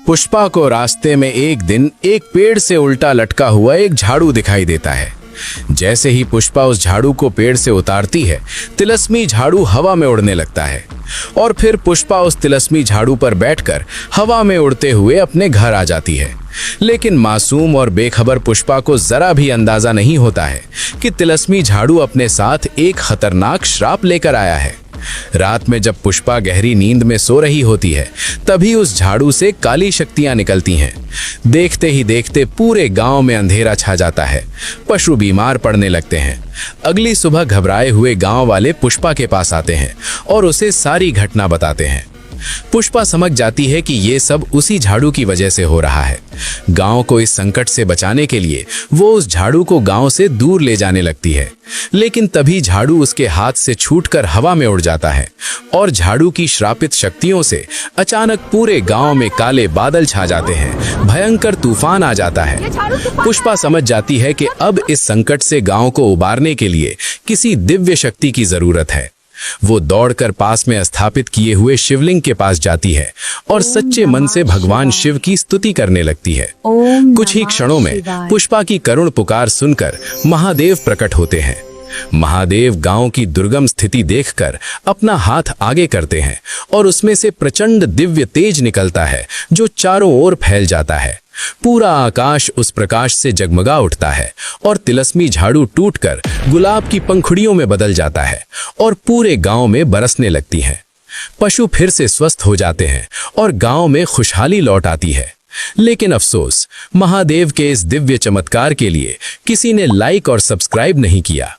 पुष्पा को रास्ते में एक दिन एक पेड़ से उल्टा लटका हुआ एक झाड़ू दिखाई देता है। जैसे ही पुष्पा उस झाड़ू को पेड़ से उतारती है, तिलस्मी झाड़ू हवा में उड़ने लगता है और फिर पुष्पा उस तिलस्मी झाड़ू पर बैठकर हवा में उड़ते हुए अपने घर आ जाती है। लेकिन मासूम और बेखबर पुष्पा को जरा भी अंदाजा नहीं होता है कि तिलस्मी झाड़ू अपने साथ एक खतरनाक श्राप लेकर आया है। रात में जब पुष्पा गहरी नींद में सो रही होती है, तभी उस झाड़ू से काली शक्तियां निकलती हैं। देखते ही देखते पूरे गांव में अंधेरा छा जाता है। पशु बीमार पड़ने लगते हैं। अगली सुबह घबराए हुए गांव वाले पुष्पा के पास आते हैं और उसे सारी घटना बताते हैं। पुष्पा समझ जाती है कि ये सब उसी झाड़ू की वजह से हो रहा है। गांव को इस संकट से बचाने के लिए वो उस झाड़ू को गांव से दूर ले जाने लगती है। लेकिन तभी झाड़ू उसके हाथ से छूटकर हवा में उड़ जाता है और झाड़ू की श्रापित शक्तियों से अचानक पूरे गांव में काले बादल छा जाते हैं। भयंकर तूफान आ जाता है। पुष्पा समझ जाती है कि अब इस संकट से गांव को उबारने के लिए किसी दिव्य शक्ति की जरूरत है। वो दौड़कर पास में स्थापित किए हुए शिवलिंग के पास जाती है और सच्चे मन से भगवान शिव की स्तुति करने लगती है। कुछ ही क्षणों में पुष्पा की करुण पुकार सुनकर महादेव प्रकट होते हैं। महादेव गांव की दुर्गम स्थिति देखकर अपना हाथ आगे करते हैं और उसमें से प्रचंड दिव्य तेज निकलता है जो चारों ओर फैल जाता है। पूरा आकाश उस प्रकाश से जगमगा उठता है और तिलस्मी झाड़ू टूटकर गुलाब की पंखुड़ियों में बदल जाता है और पूरे गांव में बरसने लगती हैं। पशु फिर से स्वस्थ हो जाते हैं और गांव में खुशहाली लौट आती है। लेकिन अफसोस, महादेव के इस दिव्य चमत्कार के लिए किसी ने लाइक और सब्सक्राइब नहीं किया।